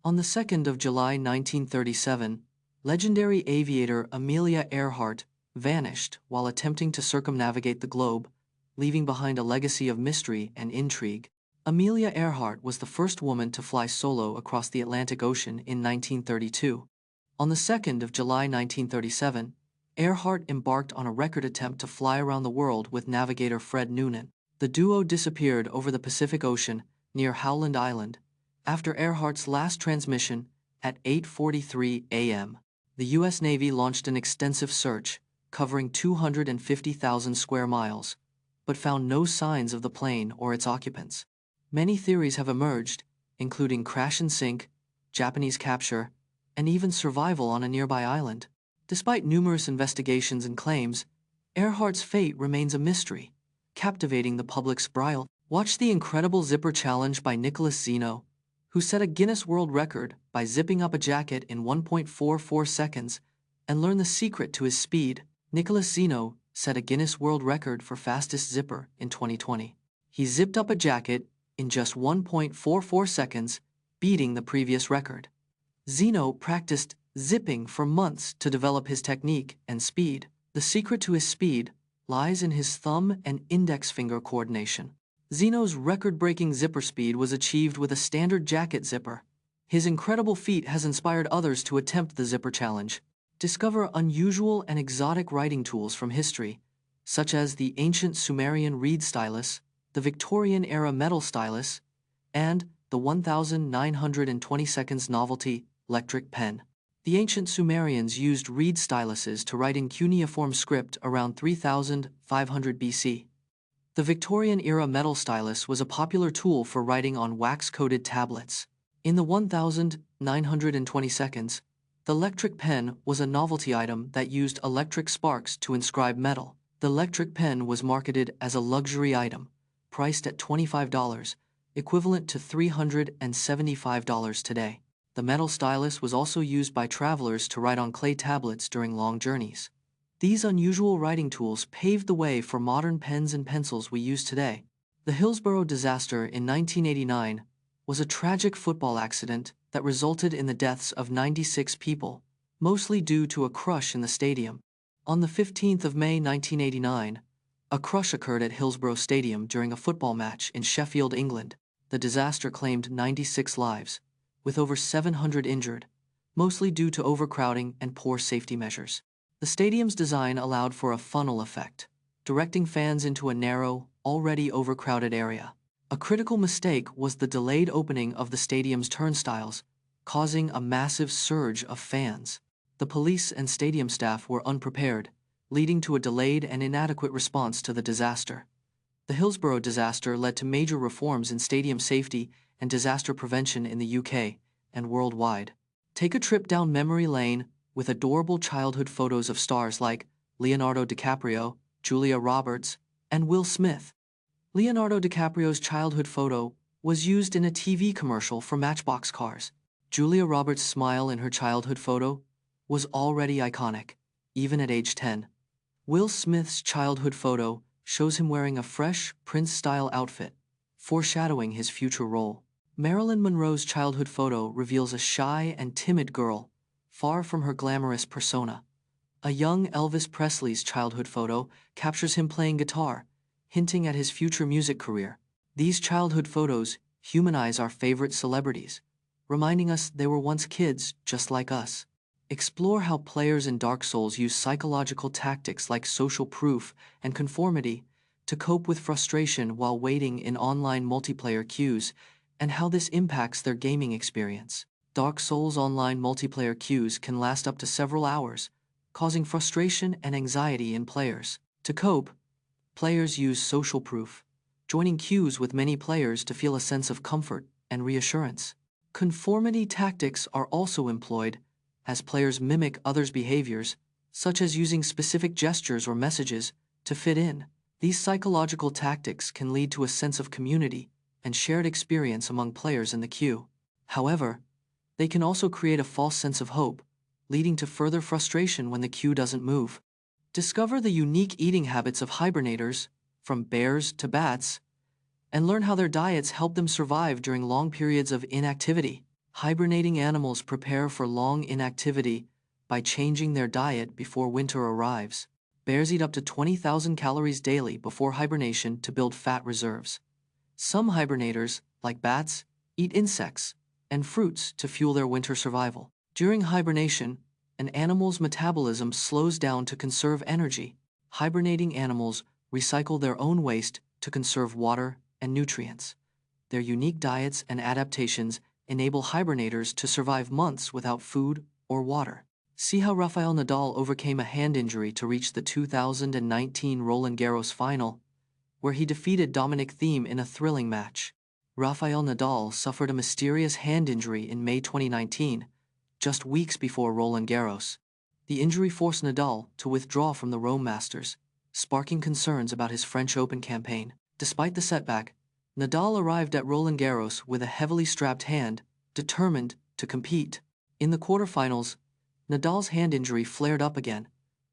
On the 2nd of July 1937, legendary aviator Amelia Earhart vanished while attempting to circumnavigate the globe, leaving behind a legacy of mystery and intrigue. Amelia Earhart was the first woman to fly solo across the Atlantic Ocean in 1932. On the 2nd of July 1937, Earhart embarked on a record attempt to fly around the world with navigator Fred Noonan. The duo disappeared over the Pacific Ocean near Howland Island after Earhart's last transmission at 8:43 a.m. The U.S. Navy launched an extensive search, covering 250,000 square miles, but found no signs of the plane or its occupants. Many theories have emerged, including crash and sink, Japanese capture, and even survival on a nearby island. Despite numerous investigations and claims, Earhart's fate remains a mystery, captivating the public's brile. Watch the incredible zipper challenge by Nikolas Zeno, who set a Guinness World Record by zipping up a jacket in 1.44 seconds, and learn the secret to his speed. Nikolas Zeno set a Guinness World Record for fastest zipper in 2020. He zipped up a jacket in just 1.44 seconds, beating the previous record. Zeno practiced zipping for months to develop his technique and speed. The secret to his speed lies in his thumb and index finger coordination. Zeno's record-breaking zipper speed was achieved with a standard jacket zipper. His incredible feat has inspired others to attempt the zipper challenge. Discover unusual and exotic writing tools from history, such as the ancient Sumerian reed stylus, the Victorian-era metal stylus, and the 1922 novelty electric pen. The ancient Sumerians used reed styluses to write in cuneiform script around 3500 BC. The Victorian-era metal stylus was a popular tool for writing on wax-coated tablets. In the 1922, the electric pen was a novelty item that used electric sparks to inscribe metal. The electric pen was marketed as a luxury item, priced at $25, equivalent to $375 today. The metal stylus was also used by travelers to write on clay tablets during long journeys. These unusual writing tools paved the way for modern pens and pencils we use today. The Hillsborough disaster in 1989 was a tragic football accident that resulted in the deaths of 96 people, mostly due to a crush in the stadium. On the 15th of May 1989, a crush occurred at Hillsborough Stadium during a football match in Sheffield, England. The disaster claimed 96 lives, with over 700 injured, mostly due to overcrowding and poor safety measures. The stadium's design allowed for a funnel effect, directing fans into a narrow, already overcrowded area. A critical mistake was the delayed opening of the stadium's turnstiles, causing a massive surge of fans. The police and stadium staff were unprepared, leading to a delayed and inadequate response to the disaster. The Hillsborough disaster led to major reforms in stadium safety and disaster prevention in the UK and worldwide. Take a trip down memory lane with adorable childhood photos of stars like Leonardo DiCaprio, Julia Roberts, and Will Smith. Leonardo DiCaprio's childhood photo was used in a TV commercial for Matchbox cars. Julia Roberts' smile in her childhood photo was already iconic, even at age 10. Will Smith's childhood photo shows him wearing a fresh, Prince-style outfit, foreshadowing his future role. Marilyn Monroe's childhood photo reveals a shy and timid girl, far from her glamorous persona. A young Elvis Presley's childhood photo captures him playing guitar, hinting at his future music career. These childhood photos humanize our favorite celebrities, reminding us they were once kids just like us. Explore how players in Dark Souls use psychological tactics like social proof and conformity to cope with frustration while waiting in online multiplayer queues, and how this impacts their gaming experience. Dark Souls online multiplayer queues can last up to several hours, causing frustration and anxiety in players. To cope, players use social proof, joining queues with many players to feel a sense of comfort and reassurance. Conformity tactics are also employed as players mimic others' behaviors, such as using specific gestures or messages, to fit in. These psychological tactics can lead to a sense of community and shared experience among players in the queue. However, they can also create a false sense of hope, leading to further frustration when the queue doesn't move. Discover the unique eating habits of hibernators, from bears to bats, and learn how their diets help them survive during long periods of inactivity. Hibernating animals prepare for long inactivity by changing their diet before winter arrives. Bears eat up to 20,000 calories daily before hibernation to build fat reserves. Some hibernators, like bats, eat insects and fruits to fuel their winter survival. During hibernation, an animal's metabolism slows down to conserve energy. Hibernating animals recycle their own waste to conserve water and nutrients. Their unique diets and adaptations enable hibernators to survive months without food or water. See how Rafael Nadal overcame a hand injury to reach the 2019 Roland Garros final, where he defeated Dominic Thiem in a thrilling match. Rafael Nadal suffered a mysterious hand injury in May 2019, just weeks before Roland Garros. The injury forced Nadal to withdraw from the Rome Masters, sparking concerns about his French Open campaign. Despite the setback, Nadal arrived at Roland Garros with a heavily strapped hand, determined to compete. In the quarterfinals, Nadal's hand injury flared up again,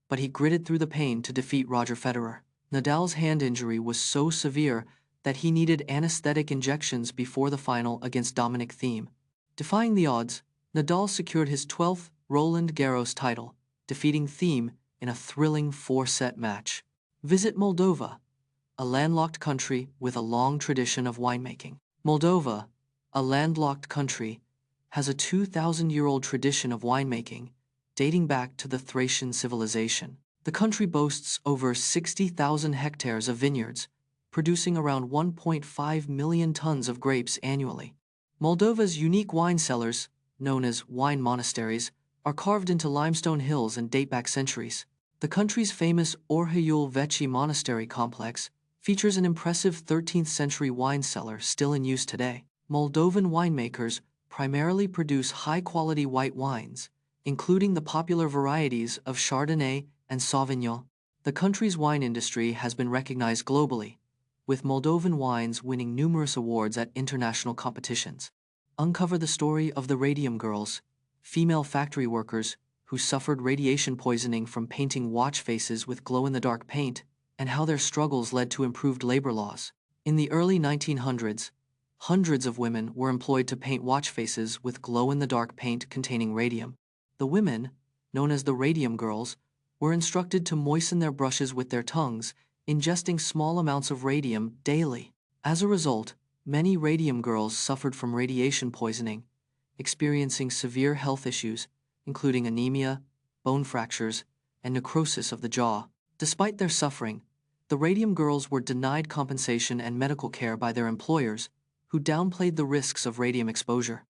but he gritted through the pain to defeat Roger Federer. Nadal's hand injury was so severe that he needed anesthetic injections before the final against Dominic Thiem. Defying the odds, Nadal secured his 12th Roland Garros title, defeating Thiem in a thrilling 4-set match. Visit Moldova, a landlocked country with a long tradition of winemaking. Moldova, a landlocked country, has a 2,000-year-old tradition of winemaking dating back to the Thracian civilization. The country boasts over 60,000 hectares of vineyards, producing around 1.5 million tons of grapes annually. Moldova's unique wine cellars, known as wine monasteries, are carved into limestone hills and date back centuries. The country's famous Orhayul Vechi Monastery complex features an impressive 13th-century wine cellar still in use today. Moldovan winemakers primarily produce high-quality white wines, including the popular varieties of Chardonnay and Sauvignon. The country's wine industry has been recognized globally, with Moldovan wines winning numerous awards at international competitions. Uncover the story of the Radium Girls, female factory workers who suffered radiation poisoning from painting watch faces with glow-in-the-dark paint, and how their struggles led to improved labor laws. In the early 1900s, hundreds of women were employed to paint watch faces with glow-in-the-dark paint containing radium. The women, known as the Radium Girls, were instructed to moisten their brushes with their tongues, ingesting small amounts of radium daily. As a result, many Radium Girls suffered from radiation poisoning, experiencing severe health issues, including anemia, bone fractures, and necrosis of the jaw. Despite their suffering, the Radium Girls were denied compensation and medical care by their employers, who downplayed the risks of radium exposure.